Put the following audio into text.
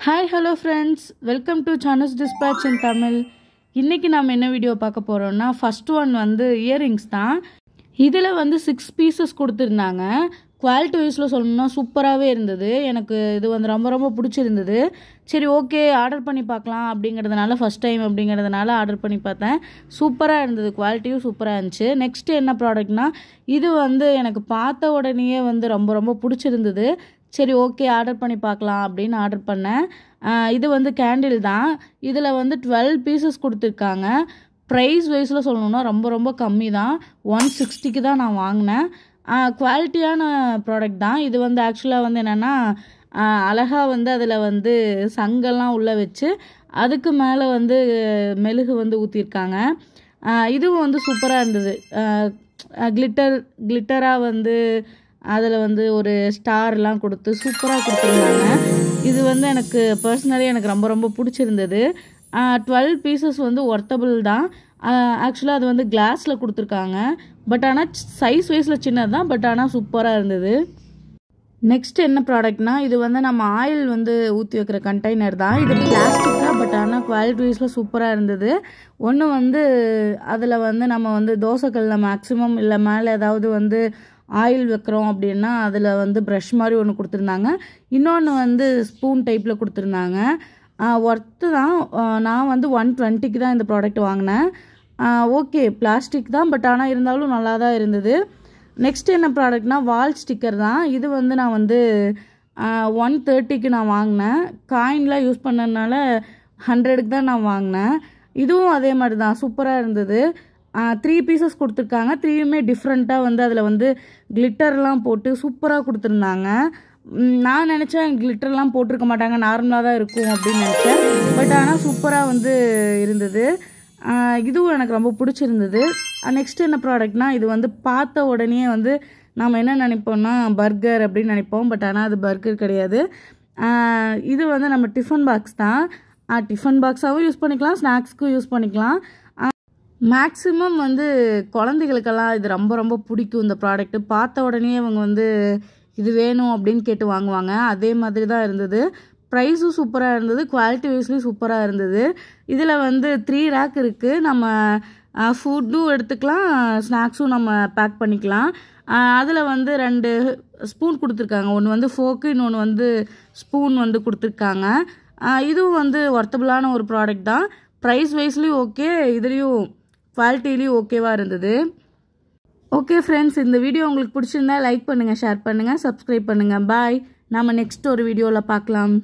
Hi, hello friends. Welcome to Chanu's Dispatch in Tamil. இன்னைக்கு நாம என்ன வீடியோ பார்க்க போறோம்னா ஃபர்ஸ்ட் ஒன் வந்து இயரிங்ஸ் தான். இதில் வந்து 6 பீசஸ் கொடுத்துருந்தாங்க. குவாலிட்டி வைஸில் சொல்லணும்னா சூப்பராகவே இருந்தது. எனக்கு இது வந்து ரொம்ப ரொம்ப பிடிச்சிருந்தது. சரி ஓகே ஆர்டர் பண்ணி பார்க்கலாம் அப்படிங்கிறதுனால ஃபஸ்ட் டைம் அப்படிங்கிறதுனால ஆர்டர் பண்ணி பார்த்தேன். சூப்பராக இருந்தது, குவாலிட்டியும் சூப்பராக இருந்துச்சு. நெக்ஸ்ட் என்ன ப்ராடக்ட்னா இது வந்து எனக்கு பார்த்த உடனேயே வந்து ரொம்ப ரொம்ப பிடிச்சிருந்தது. சரி ஓகே ஆர்டர் பண்ணி பார்க்கலாம் அப்படின்னு ஆர்டர் பண்ணேன். இது வந்து கேண்டில் தான். இதில் வந்து 12 பீசஸ் கொடுத்துருக்காங்க. ப்ரைஸ் வைஸில் சொல்லணுன்னா ரொம்ப ரொம்ப கம்மி தான். 160க்கு தான் நான் வாங்கினேன். குவாலிட்டியான ப்ராடக்ட் தான். இது வந்து ஆக்சுவலாக வந்து என்னென்னா அழகாக வந்து அதில் வந்து சங்கெல்லாம் உள்ளே வச்சு அதுக்கு மேலே வந்து மெழுகு வந்து ஊற்றிருக்காங்க. இதுவும் வந்து சூப்பராக இருந்தது. கிளிட்டராக வந்து அதில் வந்து ஒரு ஸ்டார்லாம் கொடுத்து சூப்பராக கொடுத்துருந்தாங்க. இது வந்து எனக்கு பர்சனலி எனக்கு ரொம்ப ரொம்ப பிடிச்சிருந்தது. 12 பீசஸ் வந்து ஒர்த்தபிள் தான். ஆக்சுவலாக அது வந்து கிளாஸில் கொடுத்துருக்காங்க. பட் ஆனால் சைஸ் வைஸில் சின்னது தான். பட் ஆனால் சூப்பராக இருந்தது. நெக்ஸ்ட் என்ன ப்ராடக்ட்னா இது வந்து நம்ம ஆயில் வந்து ஊற்றி வைக்கிற கண்டெய்னர் தான். இது பிளாஸ்டிக் தான். பட் ஆனால் குவாலிட்டி வைஸில் சூப்பராக இருந்தது. ஒன்று வந்து அதில் வந்து நம்ம வந்து தோசைக்கல்லில் மேக்ஸிமம் இல்லை மேலே ஏதாவது வந்து ஆயில் வைக்கிறோம் அப்படின்னா அதில் வந்து ப்ரஷ் மாதிரி ஒன்று கொடுத்துருந்தாங்க. இன்னொன்று வந்து ஸ்பூன் டைப்பில் கொடுத்துருந்தாங்க. ஒர்த்து தான். நான் வந்து 120க்கு தான் இந்த ப்ராடக்ட் வாங்கினேன். ஓகே பிளாஸ்டிக் தான். பட் ஆனால் இருந்தாலும் நல்லா தான் இருந்தது. நெக்ஸ்ட் என்ன ப்ராடக்ட்னா வால் ஸ்டிக்கர் தான். இது வந்து நான் வந்து 130க்கு நான் வாங்கினேன். காயின்லாம் யூஸ் பண்ணதுனால 100க்கு தான் நான் வாங்கினேன். இதுவும் அதே மாதிரி தான் சூப்பராக இருந்தது. 3 பீசஸ் கொடுத்துருக்காங்க. 3யுமே டிஃப்ரெண்ட்டாக வந்து அதில் வந்து கிளிட்டர்லாம் போட்டு சூப்பராக கொடுத்துருந்தாங்க. நான் நினச்சேன் கிளிட்டர்லாம் போட்டிருக்க மாட்டாங்க, நார்மலாக தான் இருக்கும் அப்படின்னு நினச்சேன். பட் ஆனால் சூப்பராக வந்து இருந்தது. இதுவும் எனக்கு ரொம்ப பிடிச்சிருந்தது. நெக்ஸ்ட் என்ன ப்ராடக்ட்னா இது வந்து பார்த்த உடனே வந்து நாம் என்ன நினைப்போம்னா பர்கர் அப்படின்னு நினைப்போம். பட் ஆனால் அது பர்கர் கிடையாது. இது வந்து நம்ம டிஃபன் பாக்ஸ் தான். டிஃபன் பாக்ஸாகவும் யூஸ் பண்ணிக்கலாம், ஸ்நாக்ஸ்க்கும் யூஸ் பண்ணிக்கலாம். மேக்ஸிமம் வந்து குழந்தைகளுக்கெல்லாம் இது ரொம்ப ரொம்ப பிடிக்கும். இந்த ப்ராடக்ட்டு பார்த்த உடனே அவங்க வந்து இது வேணும் அப்படின்னு கேட்டு வாங்குவாங்க. அதே மாதிரி தான் இருந்தது. ப்ரைஸும் சூப்பராக இருந்தது. குவாலிட்டி வைஸ்லேயும் சூப்பராக இருந்தது. இதில் வந்து 3 ரேக் இருக்குது. நம்ம ஃபுட்டும் எடுத்துக்கலாம், ஸ்நாக்ஸும் நம்ம பேக் பண்ணிக்கலாம். அதில் வந்து 2 ஸ்பூன் கொடுத்துருக்காங்க. ஒன்று வந்து ஃபோக்கு, இன்னொன்று வந்து ஸ்பூன் வந்து கொடுத்துருக்காங்க. இதுவும் வந்து ஒர்த்தபிளான ஒரு ப்ராடக்ட் தான். ப்ரைஸ் வைஸ்லேயும் ஓகே, இதுலேயும் குவாலிட்டிலையும் ஓகேவாக இருந்தது. ஓகே ஃப்ரெண்ட்ஸ், இந்த வீடியோ உங்களுக்கு பிடிச்சிருந்தா லைக் பண்ணுங்கள், ஷேர் பண்ணுங்கள், சப்ஸ்கிரைப் பண்ணுங்கள். பாய். நாம் நெக்ஸ்ட் ஒரு வீடியோவில் பார்க்கலாம்.